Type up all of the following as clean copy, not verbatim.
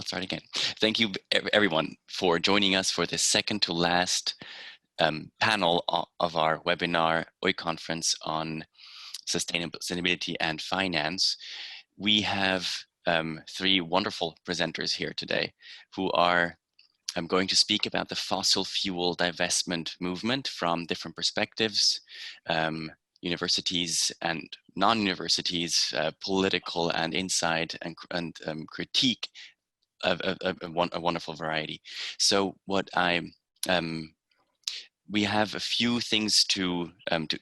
I'll start again. Thank you, everyone, for joining us for the second to last panel of our webinar, oiConference on sustainability and finance. We have three wonderful presenters here today who are going to speak about the fossil fuel divestment movement from different perspectives, universities and non-universities, political and inside and critique of a wonderful variety. So we have a few things to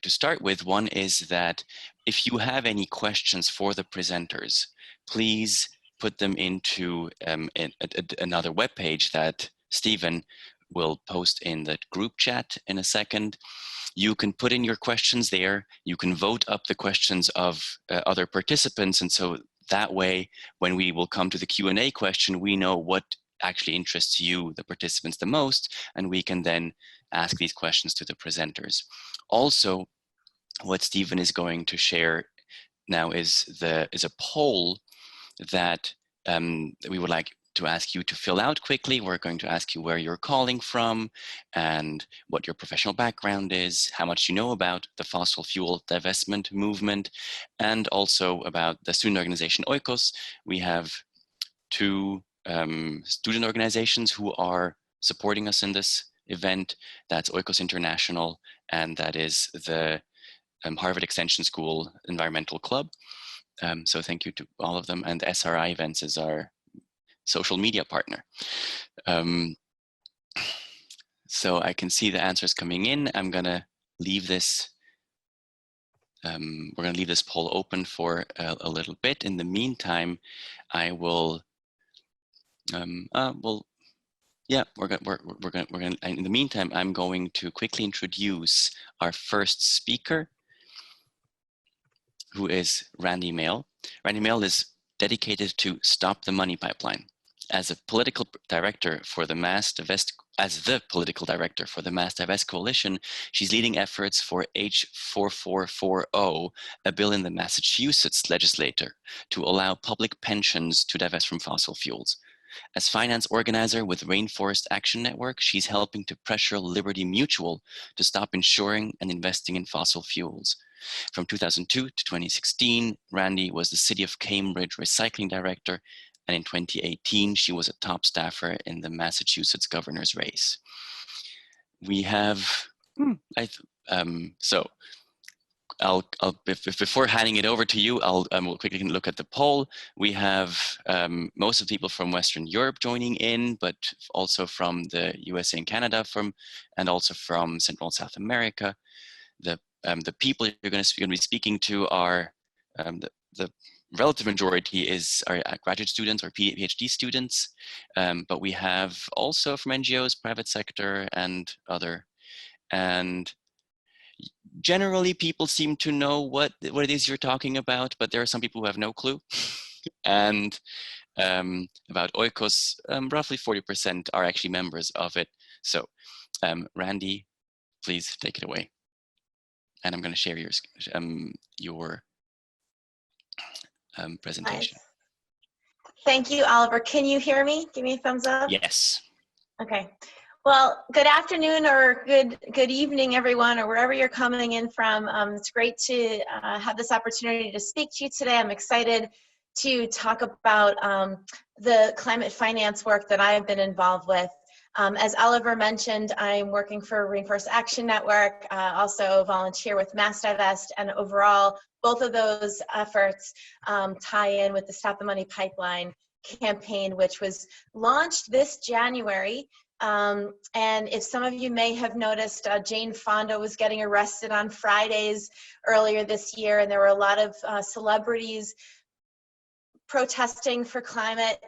start with. One is that if you have any questions for the presenters, please put them into another webpage that Stephen will post in the group chat in a second. You can put in your questions there. You can vote up the questions of other participants. And so that way, when we will come to the Q&A question, we know what actually interests you, the participants, the most, and we can then ask these questions to the presenters. Also, what Stephen is going to share now is a poll that we would like to ask you to fill out quickly. We're going to ask you where you're calling from and what your professional background is, how much you know about the fossil fuel divestment movement, and also about the student organization oikos. We have two student organizations who are supporting us in this event. That's Oikos International, and that is the Harvard Extension School Environmental Club. So thank you to all of them, and SRI Events is our social media partner. So I can see the answers coming in. I'm gonna leave this, we're gonna leave this poll open for a little bit. In the meantime, I will, in the meantime, I'm going to quickly introduce our first speaker, who is Randi Mail. Randi Mail is dedicated to Stop the Money Pipeline. As the political director for the MassDivest coalition, she's leading efforts for H4440, a bill in the Massachusetts legislature to allow public pensions to divest from fossil fuels. As finance organizer with Rainforest Action Network, she's helping to pressure Liberty Mutual to stop insuring and investing in fossil fuels. From 2002 to 2016, Randi was the City of Cambridge Recycling Director, and in 2018, she was a top staffer in the Massachusetts governor's race. We have, before handing it over to you, we'll quickly look at the poll. We have most of the people from Western Europe joining in, but also from the USA and Canada, and also from Central and South America. The people you're going to be speaking to are the relative majority are graduate students or PhD students, but we have also from NGOs, private sector, and other. And generally, people seem to know what it is you're talking about, but there are some people who have no clue. And about oikos, roughly 40% are actually members of it. So, Randi, please take it away. And I'm going to share your presentation. Nice. Thank you, Oliver. Can you hear me? Give me a thumbs up. Yes. Okay. Well, good afternoon or good evening, everyone, or wherever you're coming in from. It's great to have this opportunity to speak to you today. I'm excited to talk about the climate finance work that I have been involved with. As Oliver mentioned, I'm working for Rainforest Action Network, also volunteer with MassDivest, and overall, both of those efforts tie in with the Stop the Money Pipeline campaign, which was launched this January. And if some of you may have noticed, Jane Fonda was getting arrested on Fridays earlier this year, and there were a lot of celebrities protesting for climate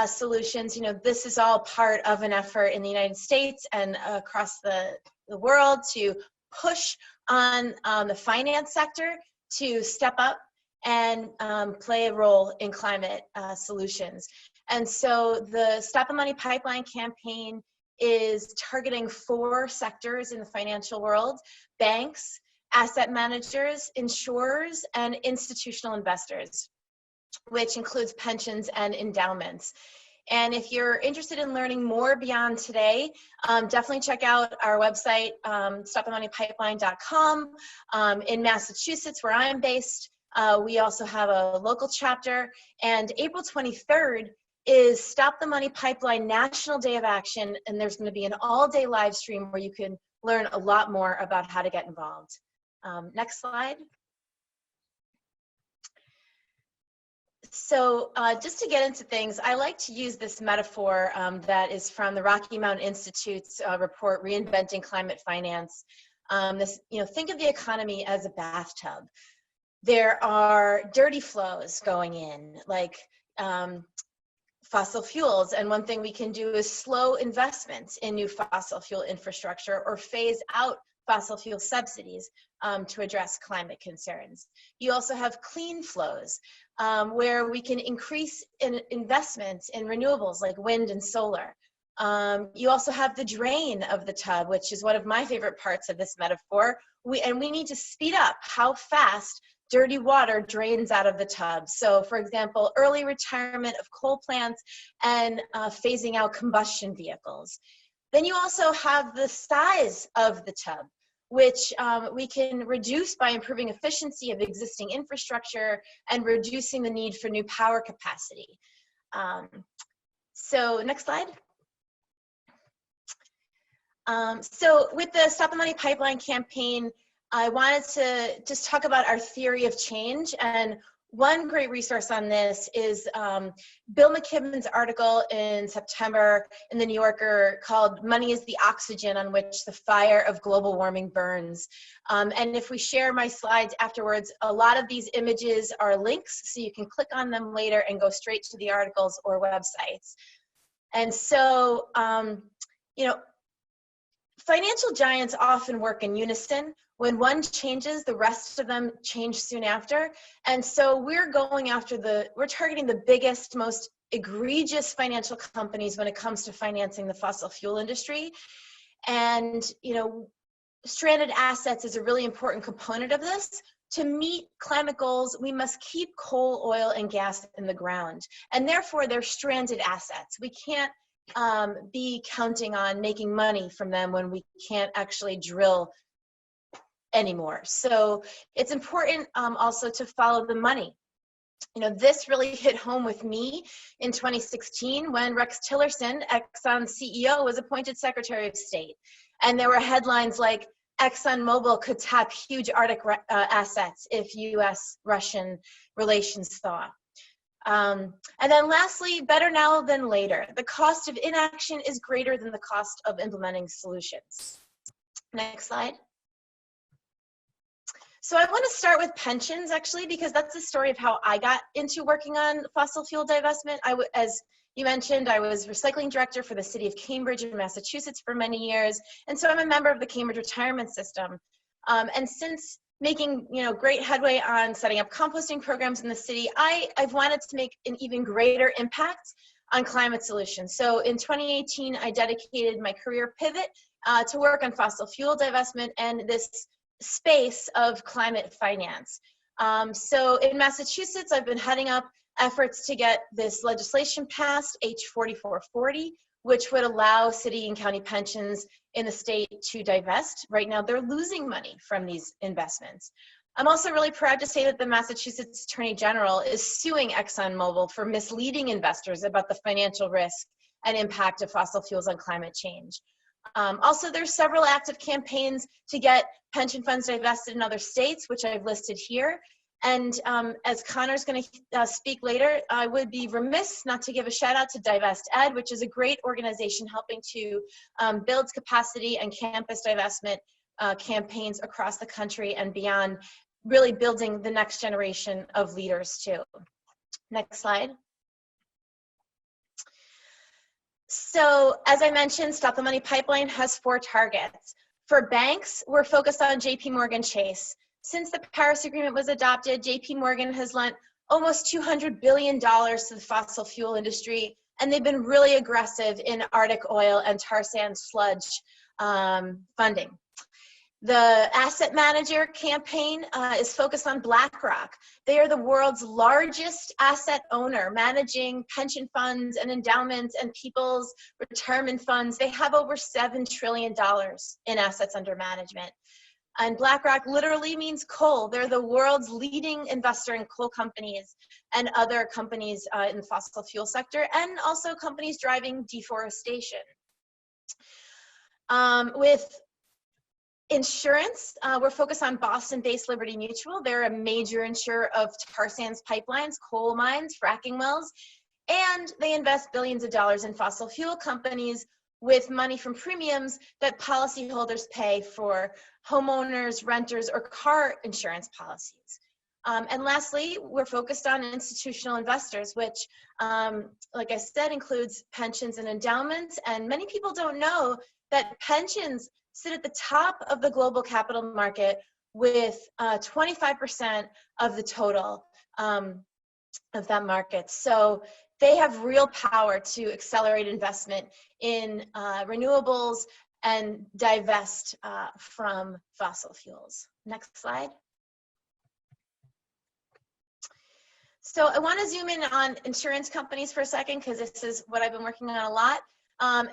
solutions. You know, this is all part of an effort in the United States and across the world to push on the finance sector to step up and play a role in climate solutions. And so the Stop the Money Pipeline campaign is targeting 4 sectors in the financial world: banks, asset managers, insurers, and institutional investors, which includes pensions and endowments. And if you're interested in learning more beyond today, definitely check out our website, stopthemoneypipeline.com. In Massachusetts, where I'm based, we also have a local chapter. And April 23rd is Stop the Money Pipeline National Day of Action. And there's going to be an all-day live stream where you can learn a lot more about how to get involved. Next slide. So just to get into things, I like to use this metaphor that is from the Rocky Mountain Institute's report, Reinventing Climate Finance. Think of the economy as a bathtub. There are dirty flows going in, like fossil fuels, and one thing we can do is slow investments in new fossil fuel infrastructure or phase out fossil fuel subsidies to address climate concerns. You also have clean flows, where we can increase investments in renewables like wind and solar. You also have the drain of the tub, which is one of my favorite parts of this metaphor. We need to speed up how fast dirty water drains out of the tub. So for example, early retirement of coal plants and phasing out combustion vehicles. Then you also have the size of the tub, which we can reduce by improving efficiency of existing infrastructure and reducing the need for new power capacity. So next slide. So with the Stop the Money Pipeline campaign, I wanted to just talk about our theory of change. And one great resource on this is Bill McKibben's article in September in the New Yorker called "Money is the Oxygen on Which the Fire of Global Warming Burns." And if we share my slides afterwards, a lot of these images are links, so you can click on them later and go straight to the articles or websites. And so, financial giants often work in unison. When one changes, the rest of them change soon after. And so we're targeting the biggest, most egregious financial companies when it comes to financing the fossil fuel industry. And, stranded assets is a really important component of this. To meet climate goals, we must keep coal, oil, and gas in the ground. And therefore, they're stranded assets. We can't be counting on making money from them when we can't actually drill anymore. So it's important also to follow the money. This really hit home with me in 2016 when Rex Tillerson, Exxon's CEO, was appointed Secretary of State. And there were headlines like, ExxonMobil could tap huge Arctic assets if US-Russian relations thaw. And then lastly, better now than later. The cost of inaction is greater than the cost of implementing solutions. Next slide. So I want to start with pensions, actually, because that's the story of how I got into working on fossil fuel divestment. As you mentioned, I was recycling director for the city of Cambridge in Massachusetts for many years. And so I'm a member of the Cambridge retirement system. And since making great headway on setting up composting programs in the city, I've wanted to make an even greater impact on climate solutions. So in 2018, I dedicated my career pivot to work on fossil fuel divestment and this space of climate finance. So in Massachusetts, I've been heading up efforts to get this legislation passed, H4440, which would allow city and county pensions in the state to divest. Right now, they're losing money from these investments. I'm also really proud to say that the Massachusetts Attorney General is suing ExxonMobil for misleading investors about the financial risk and impact of fossil fuels on climate change. Also, there's several active campaigns to get pension funds divested in other states, which I've listed here. And as Connor's going to speak later, I would be remiss not to give a shout out to Divest Ed, which is a great organization helping to build capacity and campus divestment campaigns across the country and beyond, really building the next generation of leaders too. Next slide. So as I mentioned, Stop the Money Pipeline has 4 targets. For banks, we're focused on JP Morgan Chase. Since the Paris Agreement was adopted, JP Morgan has lent almost $200 billion to the fossil fuel industry, and they've been really aggressive in Arctic oil and tar sand sludge funding. The asset manager campaign is focused on BlackRock. They are the world's largest asset owner, managing pension funds and endowments and people's retirement funds. They have over $7 trillion in assets under management. And BlackRock literally means coal. They're the world's leading investor in coal companies and other companies in the fossil fuel sector, and also companies driving deforestation. With insurance, we're focused on Boston-based Liberty Mutual. They're a major insurer of tar sands pipelines, coal mines, fracking wells, and they invest billions of dollars in fossil fuel companies with money from premiums that policyholders pay for homeowners, renters, or car insurance policies. And lastly, we're focused on institutional investors, which, like I said, includes pensions and endowments. And many people don't know that pensions sit at the top of the global capital market with 25% of the total of that market. So they have real power to accelerate investment in renewables and divest from fossil fuels. Next slide. So I want to zoom in on insurance companies for a second, because this is what I've been working on a lot.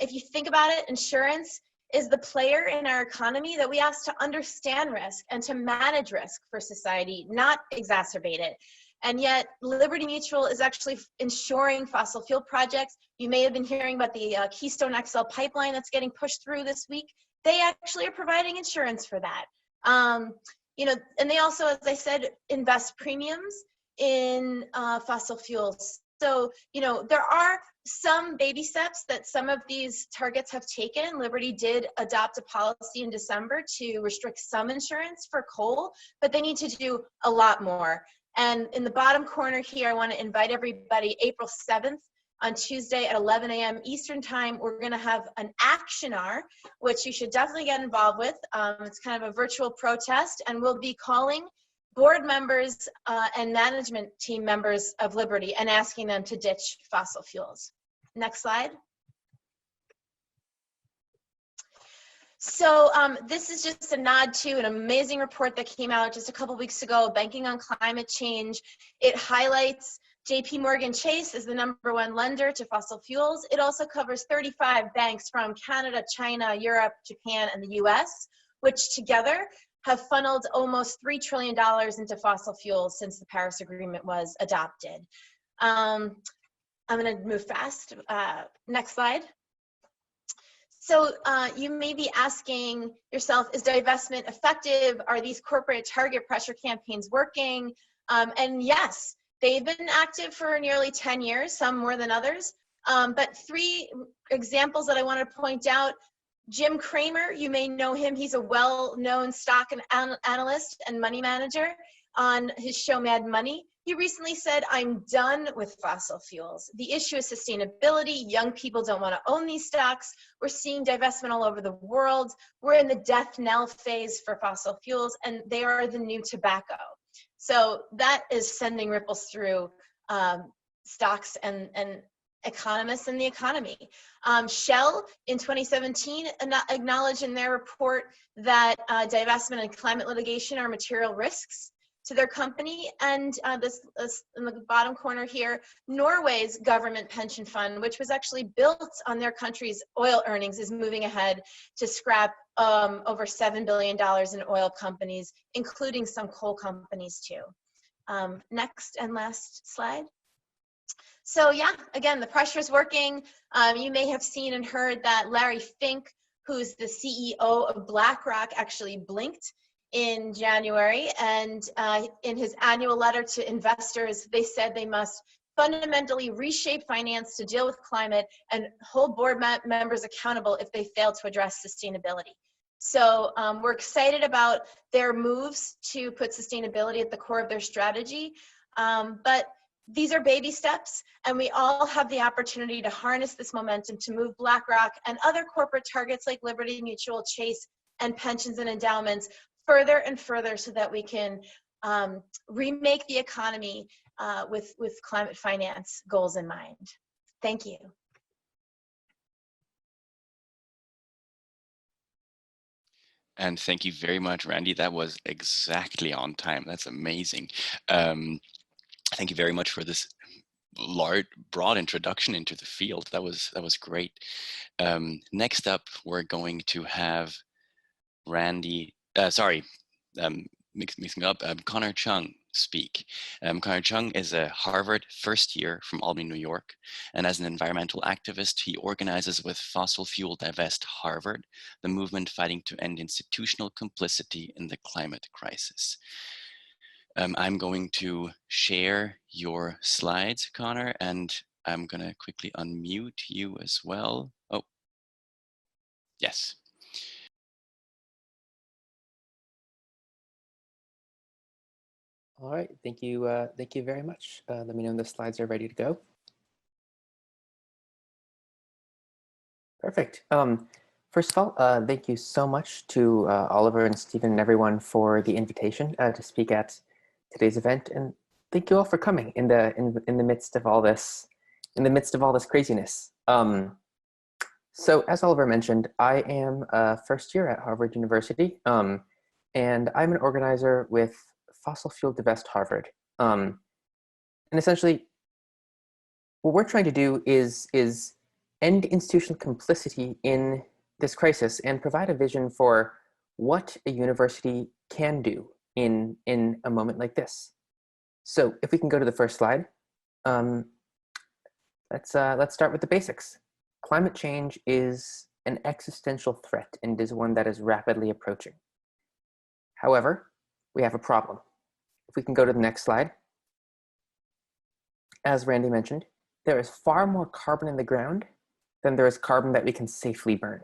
If you think about it, insurance is the player in our economy that we ask to understand risk and to manage risk for society, not exacerbate it. And yet Liberty Mutual is actually insuring fossil fuel projects. You may have been hearing about the Keystone XL pipeline that's getting pushed through this week. They actually are providing insurance for that. You know, and they also, as I said, invest premiums in fossil fuels. So, you know, there are some baby steps that some of these targets have taken. Liberty did adopt a policy in December to restrict some insurance for coal, but they need to do a lot more. And in the bottom corner here, I want to invite everybody, April 7th, on Tuesday at 11 a.m. Eastern time, we're going to have an action hour, which you should definitely get involved with. It's kind of a virtual protest, and we'll be calling board members and management team members of Liberty and asking them to ditch fossil fuels. Next slide. So this is just a nod to an amazing report that came out just a couple weeks ago, Banking on Climate Change. It highlights JP Morgan Chase is the #1 lender to fossil fuels. It also covers 35 banks from Canada, China, Europe, Japan, and the US, which together have funneled almost $3 trillion into fossil fuels since the Paris Agreement was adopted. I'm going to move fast. Next slide. So you may be asking yourself, is divestment effective? Are these corporate target pressure campaigns working? And yes, they've been active for nearly 10 years, some more than others. But 3 examples that I want to point out. Jim Cramer, you may know him. He's a well-known stock analyst and money manager on his show Mad Money. He recently said, "I'm done with fossil fuels. The issue is sustainability. Young people don't want to own these stocks. We're seeing divestment all over the world. We're in the death knell phase for fossil fuels, and they are the new tobacco." So that is sending ripples through stocks and economists in the economy. Shell in 2017 acknowledged in their report that divestment and climate litigation are material risks to their company. And this in the bottom corner here, Norway's government pension fund, which was actually built on their country's oil earnings, is moving ahead to scrap over $7 billion in oil companies, including some coal companies too. Next and last slide. So yeah, again, the pressure is working. You may have seen and heard that Larry Fink, who's the CEO of BlackRock, actually blinked in January. And in his annual letter to investors, they said they must fundamentally reshape finance to deal with climate and hold board members accountable if they fail to address sustainability. So we're excited about their moves to put sustainability at the core of their strategy. But these are baby steps, and we all have the opportunity to harness this momentum to move BlackRock and other corporate targets like Liberty Mutual, Chase, and pensions and endowments further and further so that we can remake the economy with climate finance goals in mind. Thank you. And thank you very much, Randy. That was exactly on time. That's amazing. Thank you very much for this broad introduction into the field. That was great. Next up, we're going to have Randy. Mixing up. Connor Chung speak. Connor Chung is a Harvard first year from Albany, New York, and as an environmental activist, he organizes with Fossil Fuel Divest Harvard, the movement fighting to end institutional complicity in the climate crisis. I'm going to share your slides, Connor, and I'm going to quickly unmute you as well. Oh, yes. All right, thank you very much. Let me know when the slides are ready to go. Perfect. First of all, thank you so much to Oliver and Stephen and everyone for the invitation to speak at today's event, and thank you all for coming in the midst of all this, craziness. So as Oliver mentioned, I am first year at Harvard University, and I'm an organizer with Fossil Fuel Divest Harvard. And essentially, what we're trying to do is end institutional complicity in this crisis and provide a vision for what a university can do in a moment like this. So if we can go to the first slide, let's start with the basics. Climate change is an existential threat and is one that is rapidly approaching. However, we have a problem. If we can go to the next slide. As Randy mentioned, there is far more carbon in the ground than there is carbon that we can safely burn.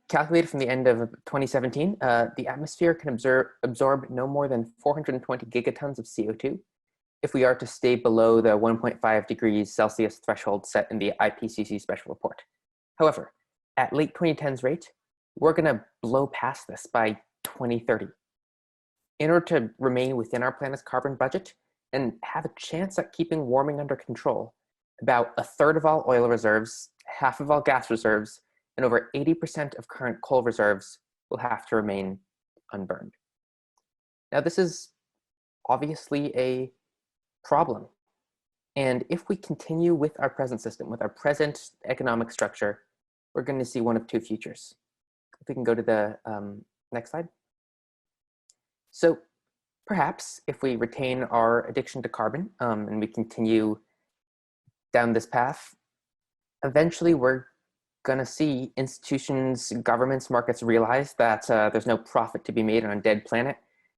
Calculated from the end of 2017, the atmosphere can absorb no more than 420 gigatons of CO2 if we are to stay below the 1.5 degrees Celsius threshold set in the IPCC special report. However, at late 2010s rate, we're gonna blow past this by 2030. In order to remain within our planet's carbon budget and have a chance at keeping warming under control, about a third of all oil reserves, half of all gas reserves, and over 80% of current coal reserves will have to remain unburned. Now, this is obviously a problem. And if we continue with our present system, with our present economic structure, we're going to see one of two futures. If we can go to the next slide. So perhaps if we retain our addiction to carbon and we continue down this path, eventually we're going to see institutions, governments, markets realize that there's no profit to be made on a dead planet.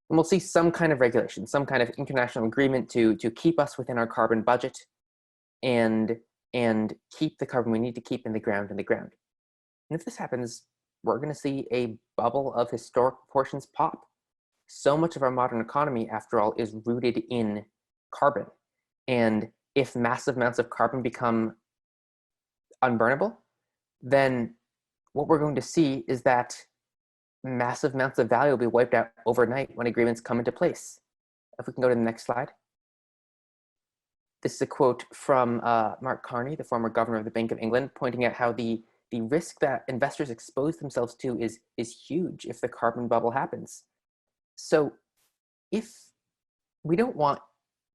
And we'll see some kind of regulation, some kind of international agreement to keep us within our carbon budget and keep the carbon we need to keep in the ground. And if this happens, we're going to see a bubble of historic proportions pop. So much of our modern economy, after all, is rooted in carbon. And if massive amounts of carbon become unburnable, then what we're going to see is that massive amounts of value will be wiped out overnight when agreements come into place. If we can go to the next slide. This is a quote from Mark Carney, the former governor of the Bank of England, pointing out how the risk that investors expose themselves to is huge if the carbon bubble happens. So if we don't want,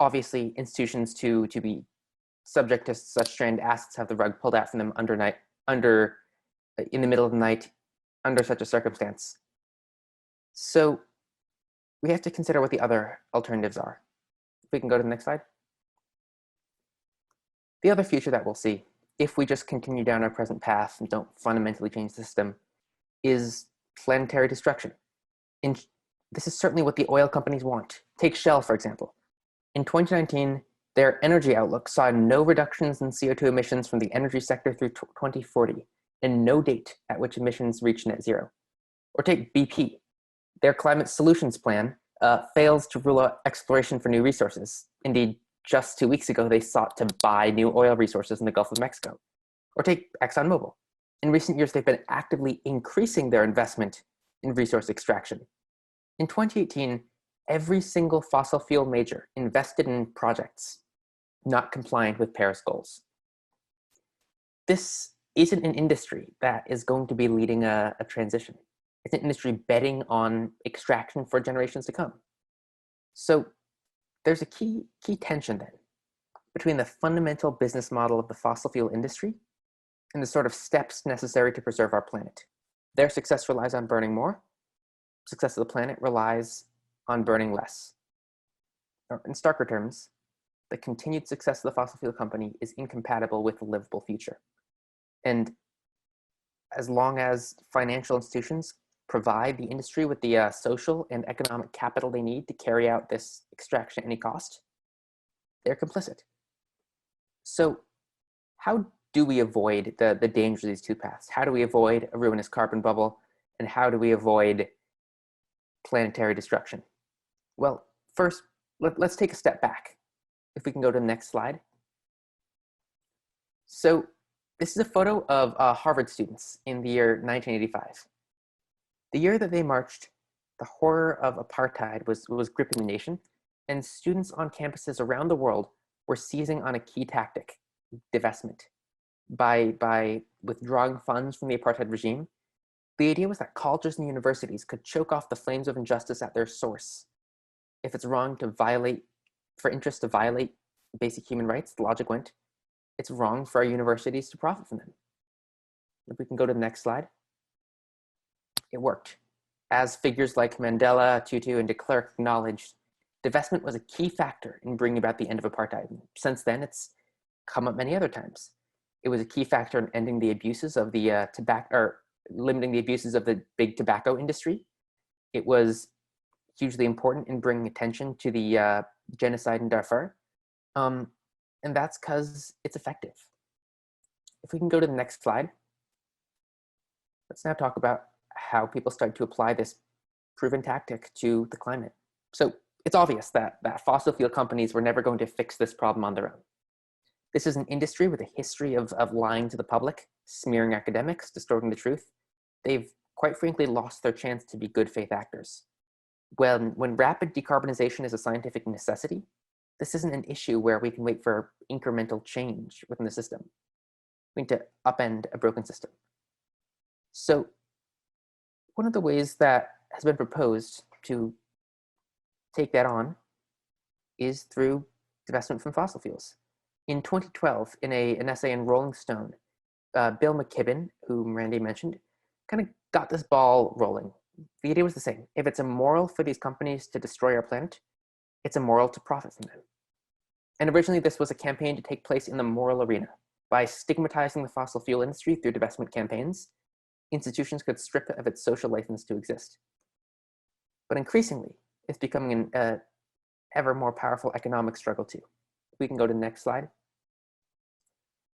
obviously, institutions to be subject to such stranded assets, have the rug pulled out from them in the middle of the night, under such a circumstance. So we have to consider what the other alternatives are. If we can go to the next slide. The other future that we'll see, if we just continue down our present path and don't fundamentally change the system, is planetary destruction. This is certainly what the oil companies want. Take Shell, for example. In 2019, their energy outlook saw no reductions in CO2 emissions from the energy sector through 2040, and no date at which emissions reach net zero. Or take BP. Their climate solutions plan fails to rule out exploration for new resources. Indeed, just 2 weeks ago, they sought to buy new oil resources in the Gulf of Mexico. Or take ExxonMobil. In recent years, they've been actively increasing their investment in resource extraction. In 2018, every single fossil fuel major invested in projects not compliant with Paris goals. This isn't an industry that is going to be leading a transition. It's an industry betting on extraction for generations to come. So there's a key tension then between the fundamental business model of the fossil fuel industry and the sort of steps necessary to preserve our planet. Their success relies on burning more. Success of the planet relies on burning less. In starker terms, the continued success of the fossil fuel company is incompatible with a livable future. And as long as financial institutions provide the industry with the social and economic capital they need to carry out this extraction at any cost, they're complicit. So how do we avoid the dangers of these two paths? How do we avoid a ruinous carbon bubble? And how do we avoid planetary destruction? Well, first, let's take a step back. If we can go to the next slide. So this is a photo of Harvard students in the year 1985. The year that they marched, the horror of apartheid was gripping the nation, and students on campuses around the world were seizing on a key tactic, divestment. By withdrawing funds from the apartheid regime, the idea was that colleges and universities could choke off the flames of injustice at their source. If it's wrong for interests to violate basic human rights, the logic went, it's wrong for our universities to profit from them. If we can go to the next slide. It worked. As figures like Mandela, Tutu, and de Klerk acknowledged, divestment was a key factor in bringing about the end of apartheid. Since then, it's come up many other times. It was a key factor in ending the abuses of the limiting the abuses of the big tobacco industry. It was hugely important in bringing attention to the genocide in Darfur. And that's because it's effective. If we can go to the next slide. Let's now talk about how people start to apply this proven tactic to the climate. So it's obvious that fossil fuel companies were never going to fix this problem on their own. This is an industry with a history of lying to the public, smearing academics, distorting the truth. They've quite frankly lost their chance to be good faith actors. When rapid decarbonization is a scientific necessity, this isn't an issue where we can wait for incremental change within the system. We need to upend a broken system. So one of the ways that has been proposed to take that on is through divestment from fossil fuels. In 2012, in an essay in Rolling Stone, Bill McKibben, whom Randi mentioned, kind of got this ball rolling. The idea was the same. If it's immoral for these companies to destroy our planet, it's immoral to profit from them. And originally, this was a campaign to take place in the moral arena. By stigmatizing the fossil fuel industry through divestment campaigns, institutions could strip it of its social license to exist. But increasingly, it's becoming an ever more powerful economic struggle too. We can go to the next slide.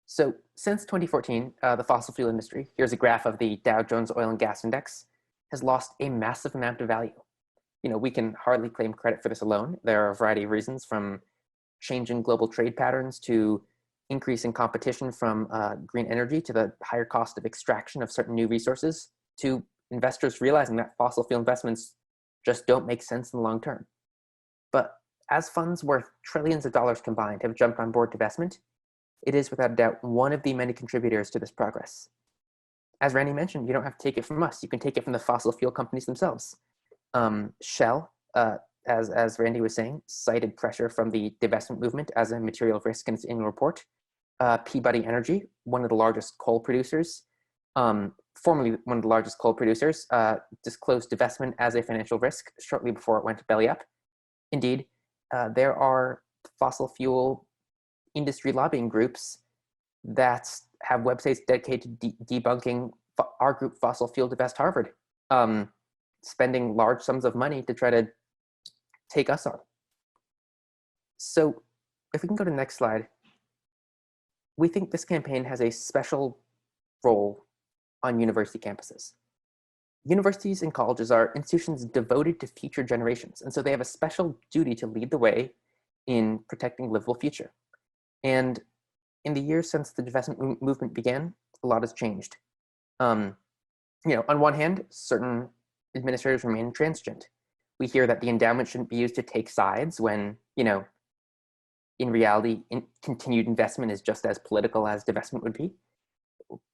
So since 2014, the fossil fuel industry, here's a graph of the Dow Jones Oil and Gas Index, has lost a massive amount of value. We can hardly claim credit for this alone. There are a variety of reasons, from changing global trade patterns to increasing competition from green energy to the higher cost of extraction of certain new resources to investors realizing that fossil fuel investments just don't make sense in the long term. But as funds worth trillions of dollars combined have jumped on board divestment, it is without a doubt one of the many contributors to this progress. As Randi mentioned, you don't have to take it from us. You can take it from the fossil fuel companies themselves. Shell, as Randi was saying, cited pressure from the divestment movement as a material risk in its annual report. Peabody Energy, one of the largest coal producers, formerly one of the largest coal producers, disclosed divestment as a financial risk shortly before it went belly up. Indeed, there are fossil fuel industry lobbying groups that have websites dedicated to debunking our group, Fossil Fuel Divest Harvard, spending large sums of money to try to take us on. So if we can go to the next slide, we think this campaign has a special role on university campuses. Universities and colleges are institutions devoted to future generations, and so they have a special duty to lead the way in protecting a livable future. And in the years since the divestment movement began, a lot has changed. On one hand, certain administrators remain intransigent. We hear that the endowment shouldn't be used to take sides when, in reality, continued investment is just as political as divestment would be.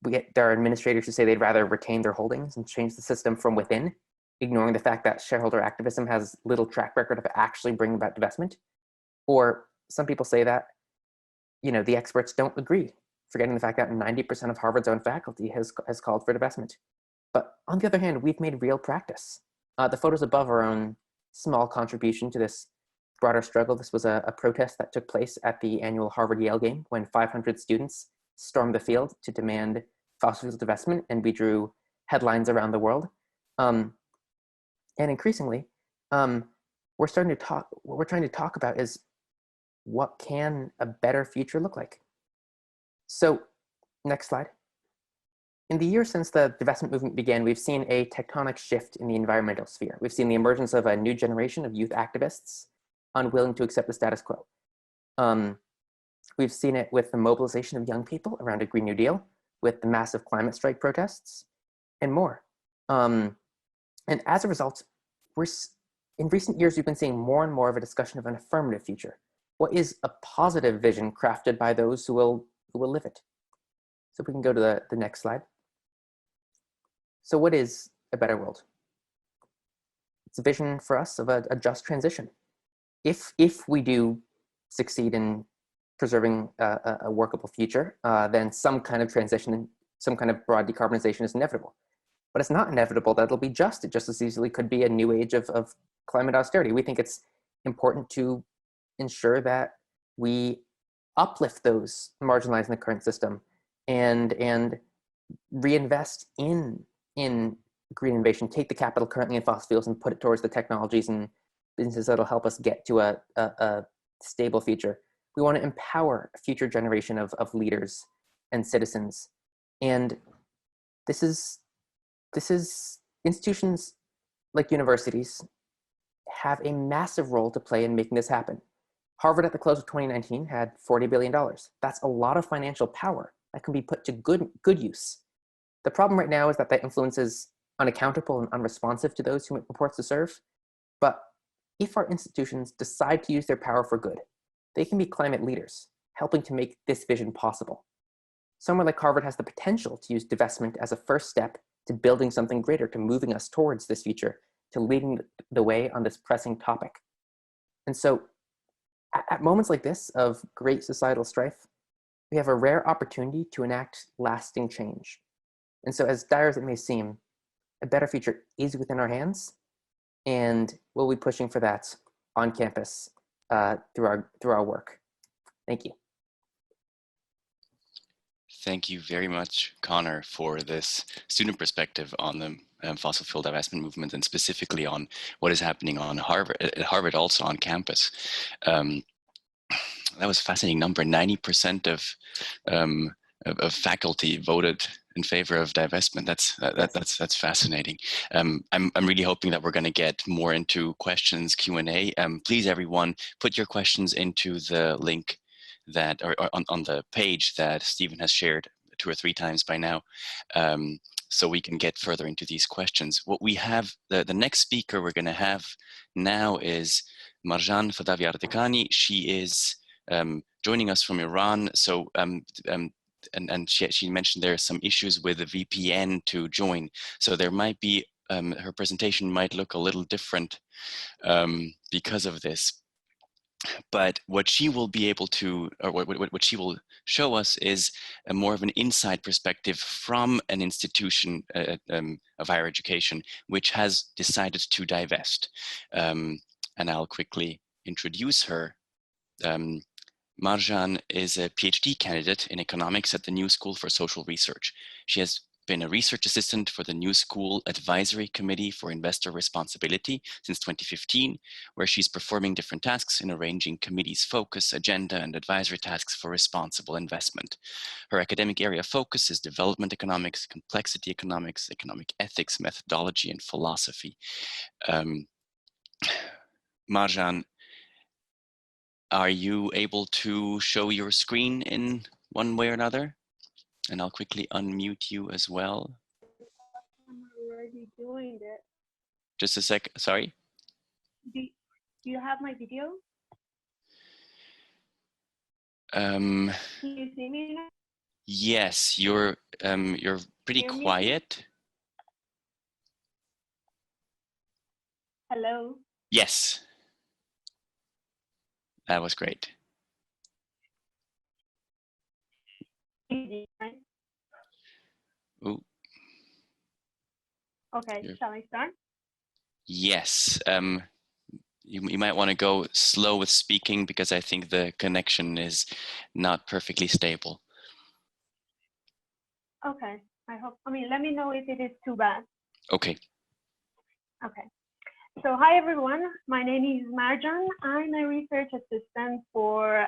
there are administrators who say they'd rather retain their holdings and change the system from within, ignoring the fact that shareholder activism has little track record of actually bringing about divestment. Or some people say that, the experts don't agree, forgetting the fact that 90% of Harvard's own faculty has called for divestment. But on the other hand, we've made real practice. The photos above are our own small contribution to this broader struggle. This was a protest that took place at the annual Harvard-Yale game when 500 students stormed the field to demand fossil fuel divestment, and we drew headlines around the world. And increasingly, what we're trying to talk about is what can a better future look like? So, next slide. In the years since the divestment movement began, we've seen a tectonic shift in the environmental sphere. We've seen the emergence of a new generation of youth activists unwilling to accept the status quo. We've seen it with the mobilization of young people around a Green New Deal, with the massive climate strike protests, and more. And as a result, in recent years, we've been seeing more and more of a discussion of an affirmative future. What is a positive vision crafted by those who will live it? So if we can go to the next slide. So what is a better world? It's a vision for us of a just transition. If we do succeed in preserving a workable future, then some kind of transition, some kind of broad decarbonization is inevitable. But it's not inevitable that it'll be just. It just as easily could be a new age of climate austerity. We think it's important to ensure that we uplift those marginalized in the current system and reinvest in green innovation, take the capital currently in fossil fuels and put it towards the technologies and businesses that'll help us get to a stable future. We want to empower a future generation of leaders and citizens. And this is institutions like universities have a massive role to play in making this happen. Harvard at the close of 2019 had $40 billion. That's a lot of financial power that can be put to good use. The problem right now is that influence is unaccountable and unresponsive to those whom it purports to serve. But if our institutions decide to use their power for good, they can be climate leaders, helping to make this vision possible. Somewhere like Harvard has the potential to use divestment as a first step to building something greater, to moving us towards this future, to leading the way on this pressing topic. And so at moments like this of great societal strife, we have a rare opportunity to enact lasting change. And so as dire as it may seem, a better future is within our hands, and we'll be pushing for that on campus through our work. Thank you. Thank you very much, Connor, for this student perspective on the fossil fuel divestment movement, and specifically on what is happening at Harvard, also on campus. That was a fascinating number. 90% of faculty voted in favor of divestment. That's fascinating. I'm really hoping that we're going to get more into questions, Q&A. Please, everyone, put your questions into the link that, or on the page that Stephen has shared 2 or 3 times by now, so we can get further into these questions. What we have, the next speaker we're going to have now is Marjan Fadavi Ardekani. She is joining us from Iran. So, and she mentioned there are some issues with the VPN to join. So there might be, her presentation might look a little different because of this. But what she will be able to, or what she will show us is a more of an inside perspective from an institution of higher education, which has decided to divest. And I'll quickly introduce her. Marjan is a PhD candidate in economics at the New School for Social Research. She has been a research assistant for the New School Advisory Committee for Investor Responsibility since 2015, where she's performing different tasks in arranging committee's focus, agenda, and advisory tasks for responsible investment. Her academic area of focus is development economics, complexity economics, economic ethics, methodology, and philosophy. Marjan, are you able to show your screen in one way or another? And I'll quickly unmute you as well. I'm already doing it. Just a sec, sorry? Do you have my video? Can you see me now? Yes, you're pretty Hear me? quiet. Hello. Yes, that was great. Easy, right? Ooh, Okay, you're- shall I start? yes. You might want to go slow with speaking because I think the connection is not perfectly stable. Okay, let me know if it is too bad. Okay. Okay. So hi everyone, my name is Marjan. I'm a research assistant for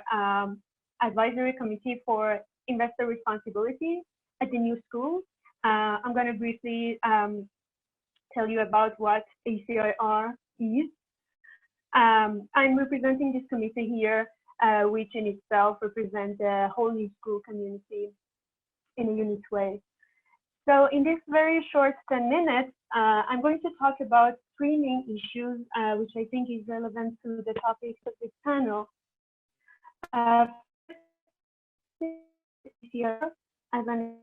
Advisory Committee for Investor Responsibility at the new school. I'm going to briefly tell you about what ACIR is. I'm representing this committee here, which in itself represents the whole new school community in a unique way. So in this very short 10 minutes, I'm going to talk about three main issues, which I think is relevant to the topics of this panel. Here, as an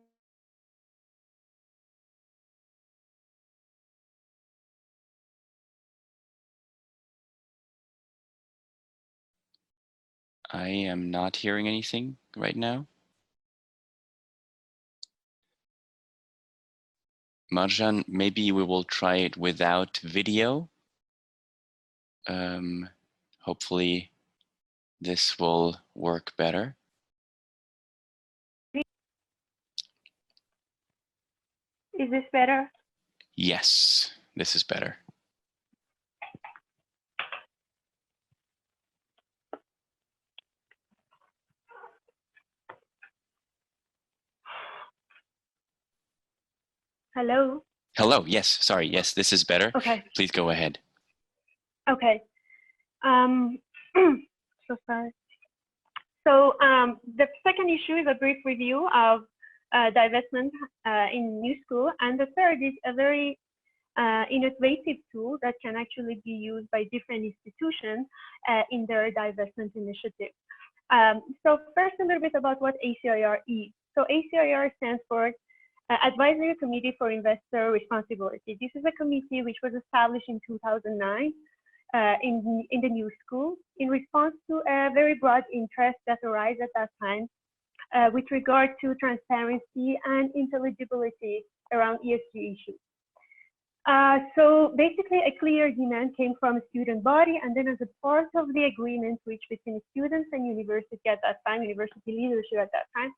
I am not hearing anything right now. Marjan, maybe we will try it without video. Hopefully this will work better. Is this better? Yes, this is better. Hello? Hello, yes, sorry, yes, this is better. Okay. Please go ahead. Okay. So sorry. So the second issue is a brief review of divestment in new school. And the third is a very innovative tool that can actually be used by different institutions in their divestment initiative. So first, a little bit about what ACIR is. So ACIR stands for Advisory Committee for Investor Responsibility. This is a committee which was established in 2009 in the new school in response to a very broad interest that arose at that time with regard to transparency and intelligibility around ESG issues. So basically a clear demand came from a student body, and then as a part of the agreement reached between students and university at that time, university leadership at that time,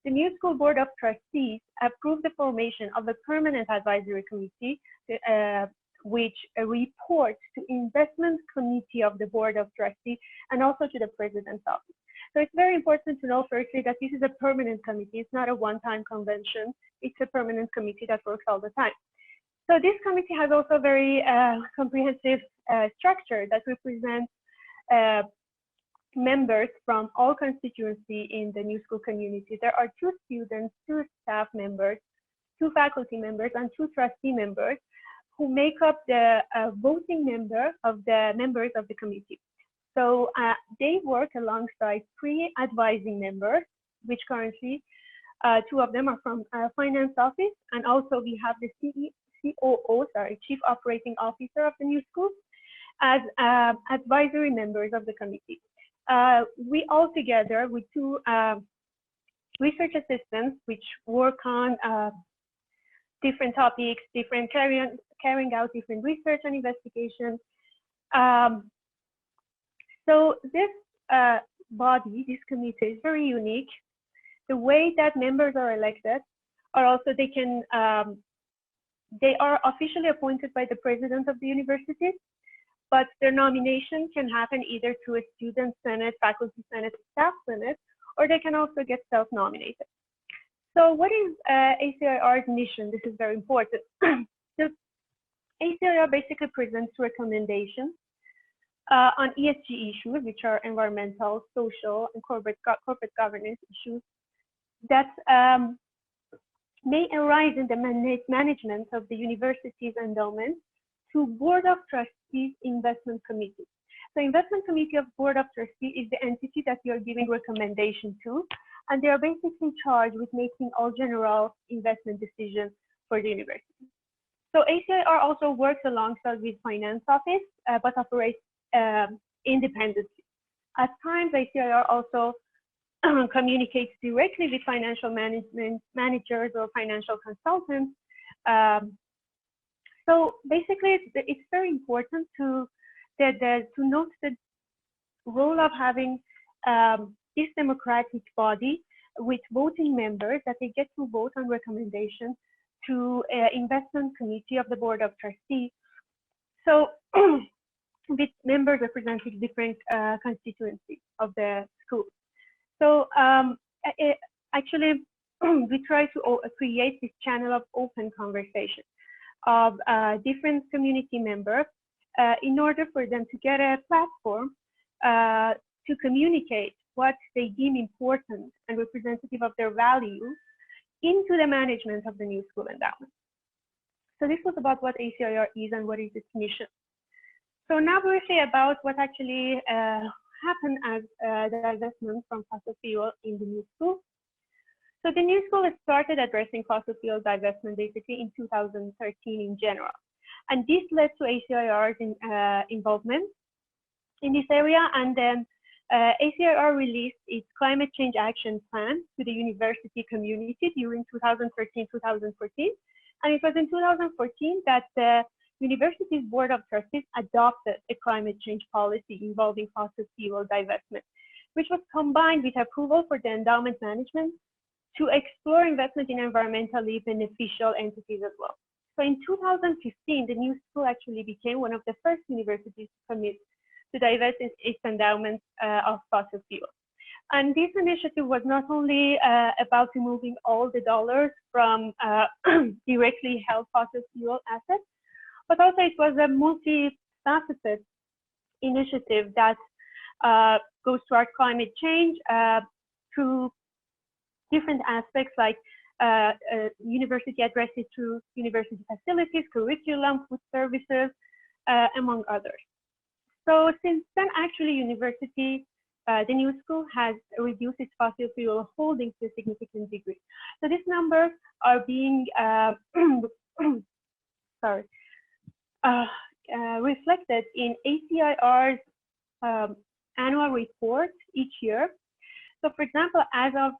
the new school board of trustees approved the formation of a permanent advisory committee, which reports to investment committee of the board of trustees and also to the president's office. So it's very important to know firstly that this is a permanent committee. It's not a one-time convention. It's a permanent committee that works all the time. So this committee has also very comprehensive structure that represents members from all constituency in the new school community. There are 2 students, 2 staff members, 2 faculty members, and 2 trustee members who make up the voting member of the members of the committee. So they work alongside 3 advising members, which currently 2 of them are from finance office, and also we have the COO, Chief Operating Officer of the new school, as advisory members of the committee. We all together with 2 research assistants, which work on different topics, carrying out different research and investigation. So this body, this committee, is very unique. The way that members are elected are also they are officially appointed by the president of the university, but their nomination can happen either through a student senate, faculty senate, staff senate, or they can also get self-nominated. So what is ACIR's mission? This is very important. So ACIR basically presents recommendations on ESG issues, which are environmental, social, and corporate governance issues that may arise in the management of the university's endowment to Board of Trustees Investment Committee. So investment committee of board of trustees is the entity that you're giving recommendation to, and they are basically charged with making all general investment decisions for the university. So ACIR also works alongside with finance office, but operates independently. At times, ACIR also communicates directly with financial management managers or financial consultants. So basically, it's very important to note the role of having this democratic body with voting members that they get to vote on recommendations to investment committee of the board of trustees. So with members representing different constituencies of the school. So actually, we try to create this channel of open conversation of different community members in order for them to get a platform to communicate what they deem important and representative of their values into the management of the new school endowment. So this was about what ACIR is and what is its mission. So now briefly about what actually happened as the divestment from fossil fuel in the new school. So the new school has started addressing fossil fuel divestment basically in 2013 in general. And this led to ACIR's involvement in this area. And then ACIR released its climate change action plan to the university community during 2013-2014. And it was in 2014 that the university's board of trustees adopted a climate change policy involving fossil fuel divestment, which was combined with approval for the endowment management to explore investment in environmentally beneficial entities as well. So in 2015, the new school actually became one of the first universities to commit to divest its endowment of fossil fuel. And this initiative was not only about removing all the dollars from directly held fossil fuel assets, but also it was a multifaceted initiative that goes toward climate change through different aspects like university addresses through university facilities, curriculum, food services, among others. So since then, actually, the new school has reduced its fossil fuel holdings to a significant degree. So these numbers are being reflected in ACIR's annual report each year. So for example, as of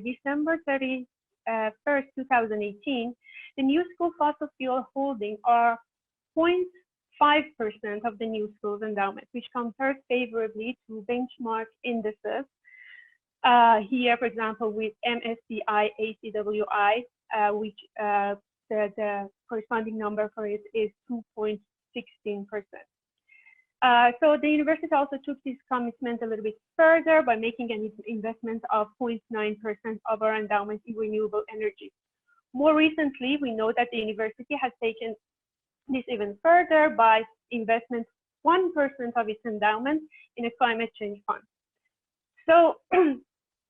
December 31st, 2018, the new school fossil fuel holdings are 0.5% of the new school's endowment, which compares favorably to benchmark indices. Here, for example, with MSCI ACWI, which the corresponding number for it is 2.16%. So the university also took this commitment a little bit further by making an investment of 0.9% of our endowment in renewable energy. More recently, we know that the university has taken this even further by investment 1% of its endowment in a climate change fund. So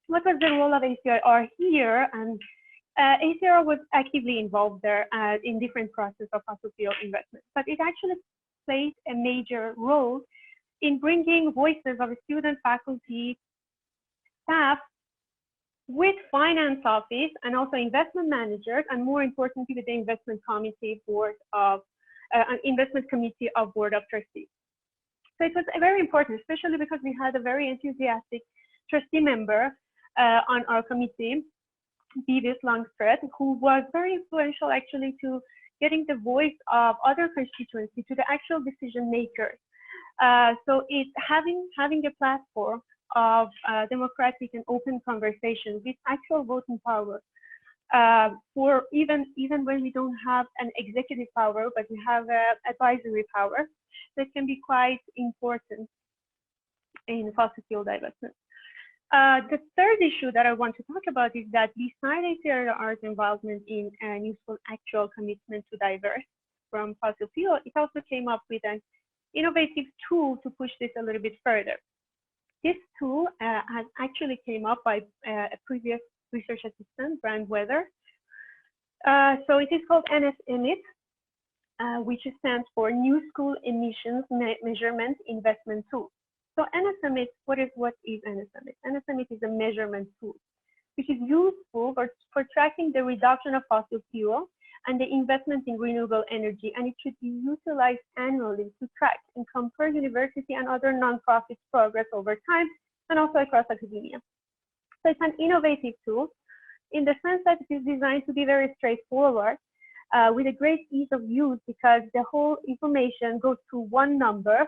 what was the role of ACIR here? And ACIR was actively involved there in different processes of fossil fuel investment, but it actually played a major role in bringing voices of student, faculty, staff with finance office and also investment managers, and more importantly, with the investment committee board of investment committee of board of trustees. So it was very important, especially because we had a very enthusiastic trustee member on our committee, Divest Longstreet, who was very influential actually to getting the voice of other constituencies to the actual decision makers. So it's having a platform of democratic and open conversation with actual voting power for even when we don't have an executive power, but we have advisory power, that can be quite important in fossil fuel divestment. The third issue that I want to talk about is that beside ACIR's involvement in an useful actual commitment to divest from fossil fuel, it also came up with an innovative tool to push this a little bit further. This tool has actually came up by a previous research assistant, Brand Weather. So it is called NSEmit. which stands for New School Emissions Measurement Investment Tool. So NSMIT, what is NSMIT? NSMIT is a measurement tool, which is useful for tracking the reduction of fossil fuel and the investment in renewable energy, and it should be utilized annually to track and compare university and other nonprofits' progress over time, and also across academia. So it's an innovative tool in the sense that it is designed to be very straightforward, with a great ease of use, because the whole information goes to one number,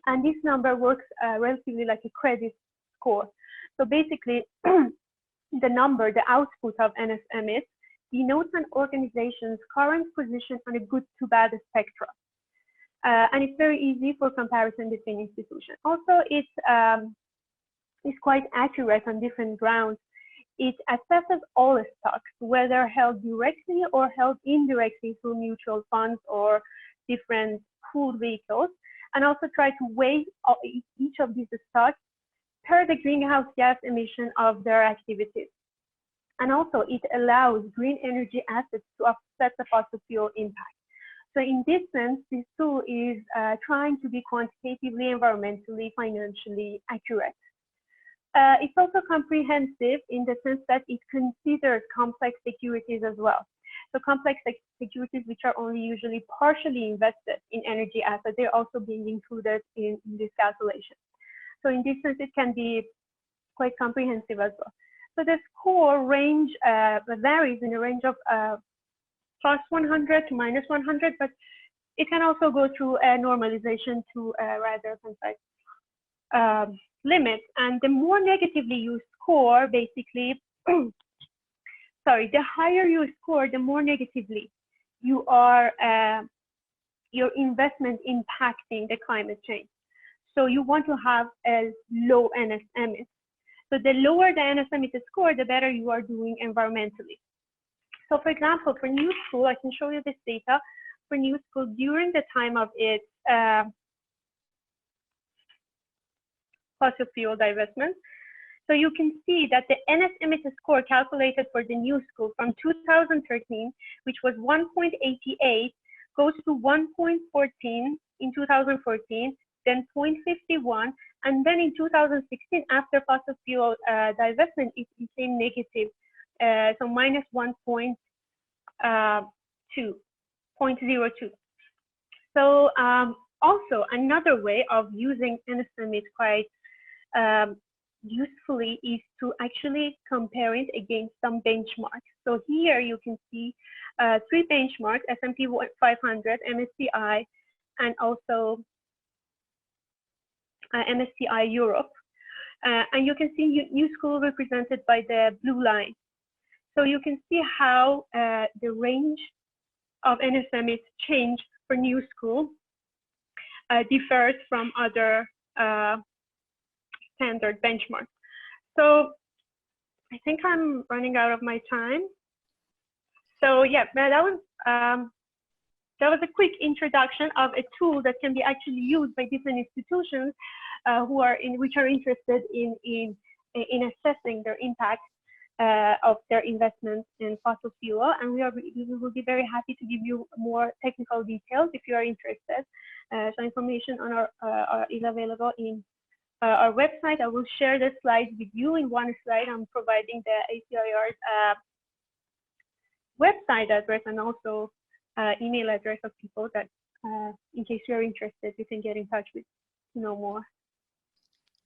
and this number works relatively like a credit score. So basically, the number, the output of NSMIT, denotes an organization's current position on a good to bad spectrum. And it's very easy for comparison between institutions. Also, it's quite accurate on different grounds. It assesses all stocks, whether held directly or held indirectly through mutual funds or different pooled vehicles, and also try to weigh each of these stocks per the greenhouse gas emission of their activities. And also it allows green energy assets to offset the fossil fuel impact. So in this sense, this tool is trying to be quantitatively, environmentally, financially accurate. It's also comprehensive in the sense that it considers complex securities as well. So complex securities which are only usually partially invested in energy assets, they're also being included in this calculation. So in this sense, it can be quite comprehensive as well. So the score range varies in a range of plus 100 to minus 100, but it can also go through a normalization to rather concise limits. And the more negatively you score, basically, sorry, the higher you score, the more negatively you are your investment impacting the climate change. So you want to have a low NSMIT. So the lower the NSMIT score, the better you are doing environmentally. So for example, for New School, I can show you this data. For New School, during the time of its fossil fuel divestment, so you can see that the NSMIT score calculated for the New School from 2013, which was 1.88, goes to 1.14 in 2014, then 0.51, and then in 2016, after fossil fuel divestment, it became negative, so minus 1.02. So also another way of using NSMIT quite usefully is to actually compare it against some benchmarks. So here you can see 3 benchmarks: S&P 500, MSCI, and also MSCI Europe. And you can see New School represented by the blue line. So you can see how the range of NSMIT change for New School differs from other standard benchmarks. So I think I'm running out of my time. So yeah, that was a quick introduction of a tool that can be actually used by different institutions which are interested in assessing their impact of their investments in fossil fuel. And we will be very happy to give you more technical details if you are interested. So information on is available in our website. I will share the slides with you. In one slide, I'm providing the ACIR's website address and also email address of people that, in case you're interested, you can get in touch with to know more.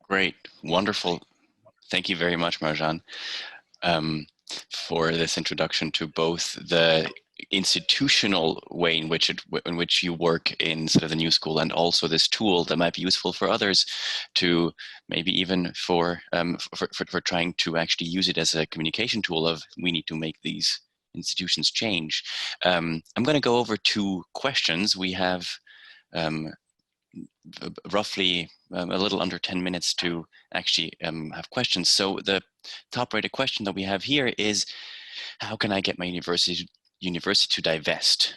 Great, wonderful. Thank you very much, Marjan, for this introduction to both the institutional way in which you work in sort of the New School, and also this tool that might be useful for others to maybe even for trying to actually use it as a communication tool of we need to make these institutions change. I'm going to go over 2 questions. We have roughly a little under 10 minutes to actually have questions. So the top rated question that we have here is, how can I get my university to divest?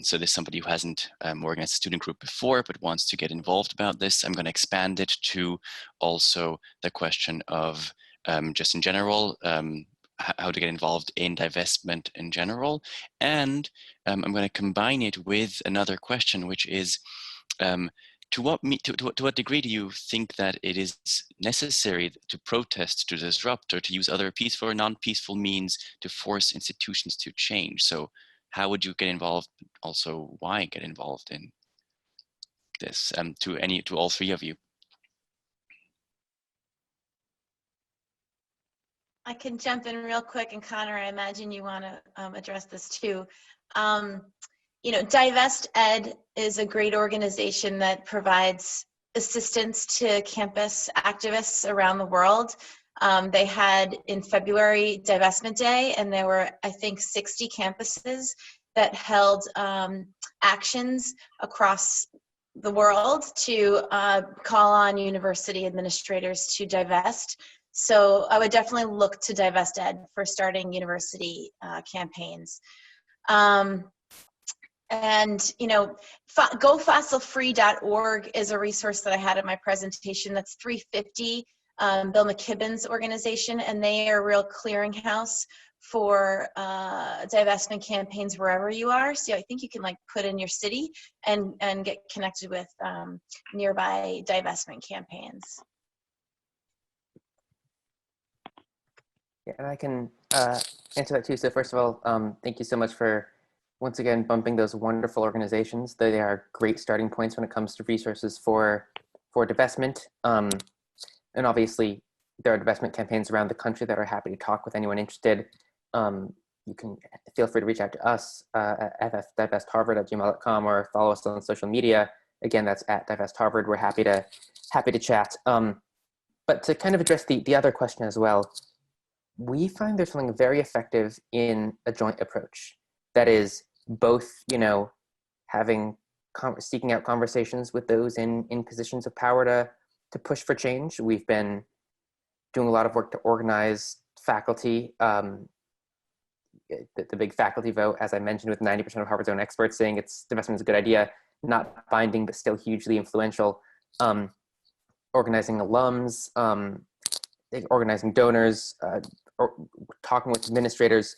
So there's somebody who hasn't organized a student group before but wants to get involved about this. I'm going to expand it to also the question of just in general, how to get involved in divestment in general. And I'm going to combine it with another question, which is, to what degree do you think that it is necessary to protest, to disrupt, or to use other peaceful or non-peaceful means to force institutions to change? So how would you get involved? Also, why get involved in this? To all three of you. I can jump in real quick, and Connor, I imagine you want to address this too. You know, Divest Ed is a great organization that provides assistance to campus activists around the world. They had in February Divestment Day, and there were, I think, 60 campuses that held actions across the world to call on university administrators to divest. So I would definitely look to Divest Ed for starting university campaigns. And, you know, gofossilfree.org is a resource that I had in my presentation. That's 350, Bill McKibben's organization, and they are a real clearinghouse for divestment campaigns wherever you are. So I think you can like put in your city and get connected with nearby divestment campaigns. Yeah, and I can answer that too. So first of all, thank you so much for once again bumping those wonderful organizations. They are great starting points when it comes to resources for divestment. And obviously, there are divestment campaigns around the country that are happy to talk with anyone interested. You can feel free to reach out to us at divestharvard@gmail.com or follow us on social media. Again, that's at divestharvard. We're happy to chat. But to kind of address the other question as well, we find there's something very effective in a joint approach. That is both, you know, seeking out conversations with those in positions of power to push for change. We've been doing a lot of work to organize faculty. The big faculty vote, as I mentioned, with 90% of Harvard's own experts saying divestment is a good idea, not binding, but still hugely influential. Organizing alums, organizing donors, or talking with administrators.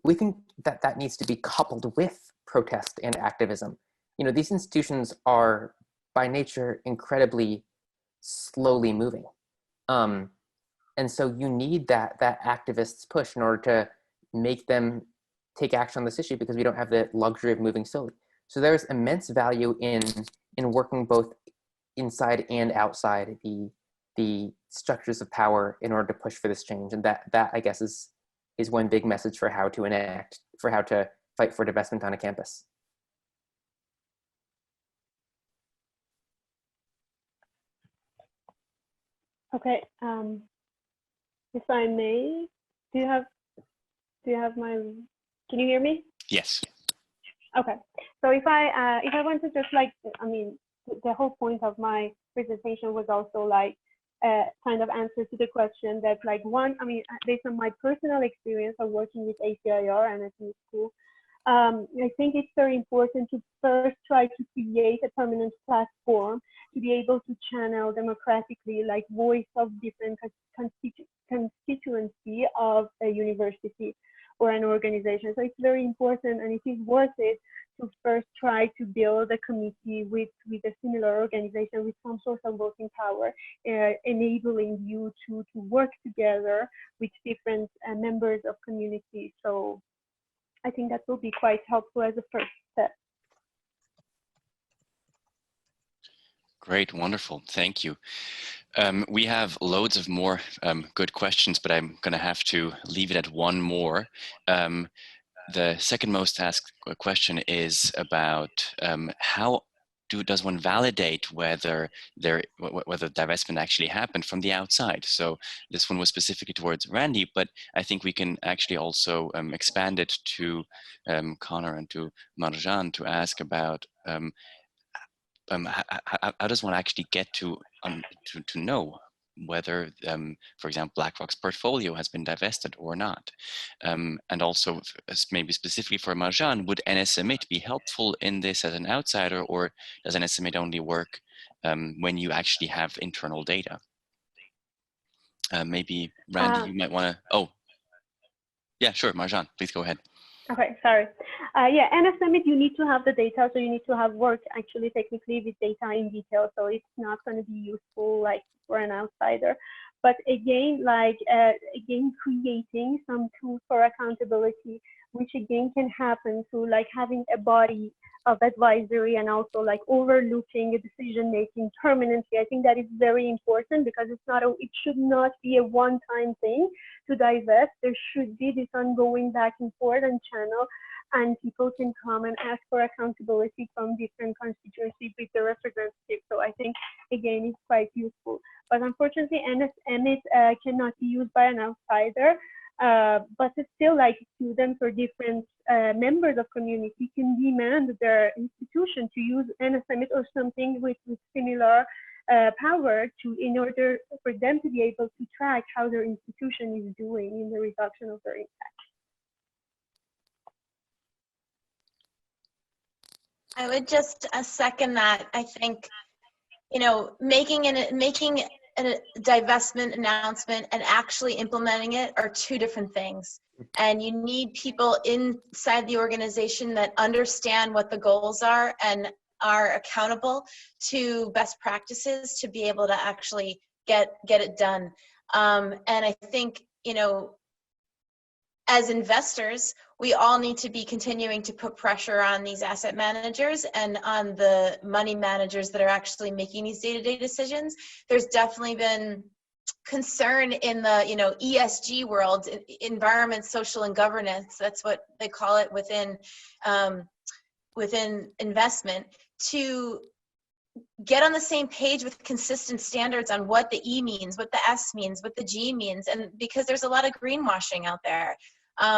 We think that needs to be coupled with protest and activism. You know, these institutions are by nature incredibly slowly moving. And so you need that activists push in order to make them take action on this issue, because we don't have the luxury of moving slowly. So there's immense value in working both inside and outside the structures of power in order to push for this change. And that I guess is one big message for how to fight for divestment on a campus. Okay, if I may, do you have my, can you hear me? Yes. Okay, so if I want to just like, I mean, the whole point of my presentation was also like kind of answer to the question that like one, I mean, based on my personal experience of working with ACIR and at new school, I think it's very important to first try to create a permanent platform to be able to channel democratically like voice of different constituency of a university or an organization. So it's very important, and it is worth it to first try to build a committee with a similar organization with some sort of voting power, enabling you to work together with different members of community. So I think that will be quite helpful as a first step. Great, wonderful, thank you. We have loads of more good questions, but I'm going to have to leave it at one more. The second most asked question is about how does one validate whether divestment actually happened from the outside? So this one was specifically towards Randi, but I think we can actually also expand it to Connor and to Marjan to ask about how does one actually get to know whether, for example, BlackRock's portfolio has been divested or not? And also, maybe specifically for Marjan, would NSMIT be helpful in this as an outsider, or does NSMIT only work when you actually have internal data? Maybe, Randi, you might want to, Yeah, sure. Marjan, please go ahead. Okay, sorry. Yeah, NSMit, you need to have the data, so you need to have worked actually technically with data in detail, so it's not going to be useful like for an outsider. But again, like again, creating some tools for accountability, which again can happen through like having a body of advisory and also like overlooking a decision making permanently. I think that is very important because it should not be a one-time thing to divest. There should be this ongoing back and forth and channel, and people can come and ask for accountability from different constituencies with the representatives. So I think again it's quite useful. But unfortunately, NSMit cannot be used by an outsider. But it's still like students or different members of community can demand their institution to use NSMit or something with similar power in order for them to be able to track how their institution is doing in the reduction of their impact. I would just second that. I think, you know, making a divestment announcement and actually implementing it are two different things. And you need people inside the organization that understand what the goals are and are accountable to best practices to be able to actually get it done. And I think, you know, as investors, we all need to be continuing to put pressure on these asset managers and on the money managers that are actually making these day-to-day decisions. There's definitely been concern in the, you know, ESG world, environment, social, and governance. That's what they call it within investment, to get on the same page with consistent standards on what the E means, what the S means, what the G means, and because there's a lot of greenwashing out there.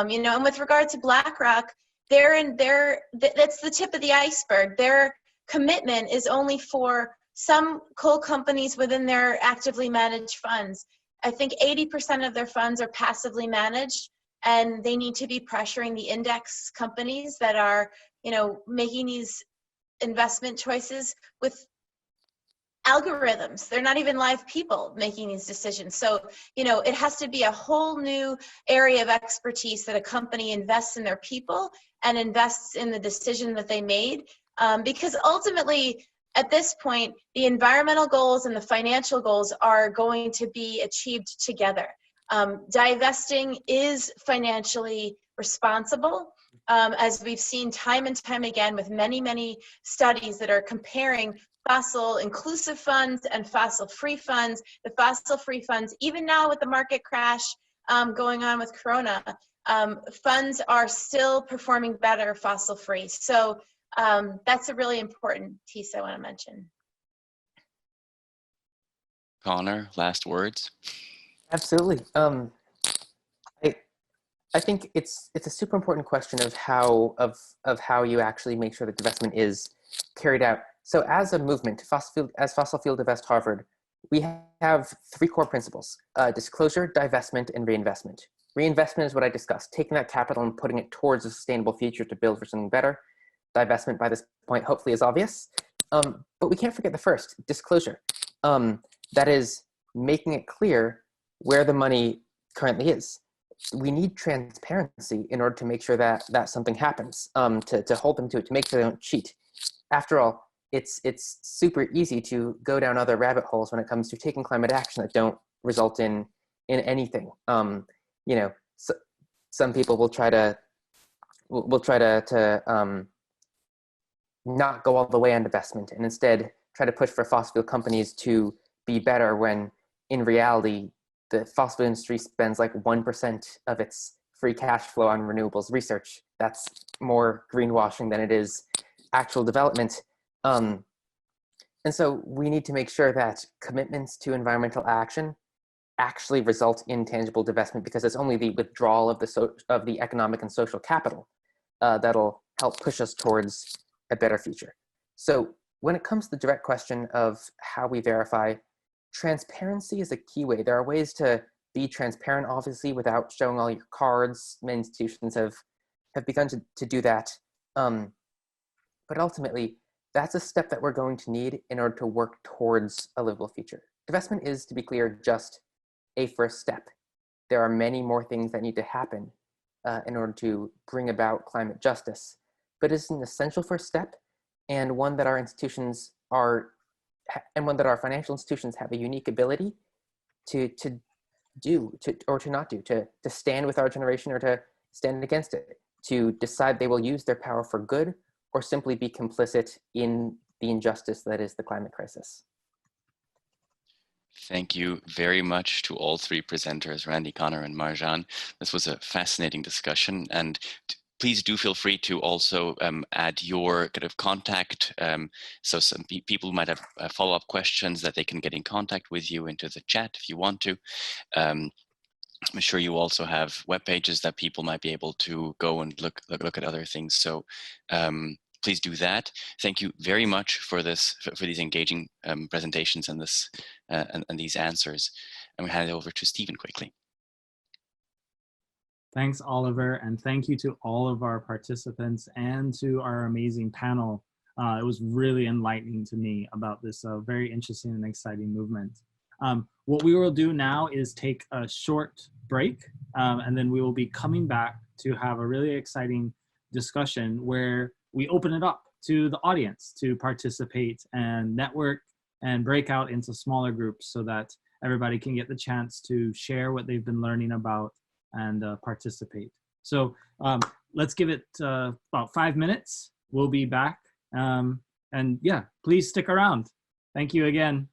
You know, and with regard to BlackRock, that's the tip of the iceberg. Their commitment is only for some coal companies within their actively managed funds. I think 80% of their funds are passively managed, and they need to be pressuring the index companies that are, you know, making these investment choices with algorithms. They're not even live people making these decisions. So, you know, it has to be a whole new area of expertise that a company invests in their people and invests in the decision that they made. Because ultimately, at this point, the environmental goals and the financial goals are going to be achieved together. Divesting is financially responsible, as we've seen time and time again with many, many studies that are comparing fossil inclusive funds and fossil free funds. The fossil free funds, even now with the market crash going on with Corona, funds are still performing better fossil free. So that's a really important piece I want to mention. Connor, last words. Absolutely. I think it's a super important question of how you actually make sure that divestment is carried out. So as a movement, as Fossil Fuel Divest Harvard, we have three core principles: disclosure, divestment, and reinvestment. Reinvestment is what I discussed, taking that capital and putting it towards a sustainable future to build for something better. Divestment, by this point, hopefully is obvious. But we can't forget the first, disclosure. That is making it clear where the money currently is. We need transparency in order to make sure that something happens, to hold them to it, to make sure they don't cheat. After all, it's super easy to go down other rabbit holes when it comes to taking climate action that don't result in anything. You know, so, some people will try to not go all the way on divestment and instead try to push for fossil fuel companies to be better, when in reality the fossil fuel industry spends like 1% of its free cash flow on renewables research. That's more greenwashing than it is actual development. And so we need to make sure that commitments to environmental action actually result in tangible divestment, because it's only the withdrawal of the economic and social capital that'll help push us towards a better future. So when it comes to the direct question of how we verify, transparency is a key way. There are ways to be transparent, obviously, without showing all your cards. Many institutions have begun to do that. But ultimately, that's a step that we're going to need in order to work towards a livable future. Divestment is, to be clear, just a first step. There are many more things that need to happen in order to bring about climate justice, but it's an essential first step, and one that our institutions are, and one that our financial institutions have a unique ability to do, or to not do, to stand with our generation or to stand against it, to decide they will use their power for good or simply be complicit in the injustice that is the climate crisis. Thank you very much to all three presenters, Randi, Connor, and Marjan. This was a fascinating discussion, and please do feel free to also add your kind of contact. So some people might have follow-up questions that they can get in contact with you into the chat if you want to. I'm sure you also have web pages that people might be able to go and look at other things. So please do that. Thank you very much for this, for these engaging presentations and this and these answers. And we hand it over to Stephen quickly. Thanks, Oliver, and thank you to all of our participants and to our amazing panel. It was really enlightening to me about this very interesting and exciting movement. What we will do now is take a short break, and then we will be coming back to have a really exciting discussion where we open it up to the audience to participate and network and break out into smaller groups so that everybody can get the chance to share what they've been learning about and participate. So let's give it about 5 minutes. We'll be back. And yeah, please stick around. Thank you again.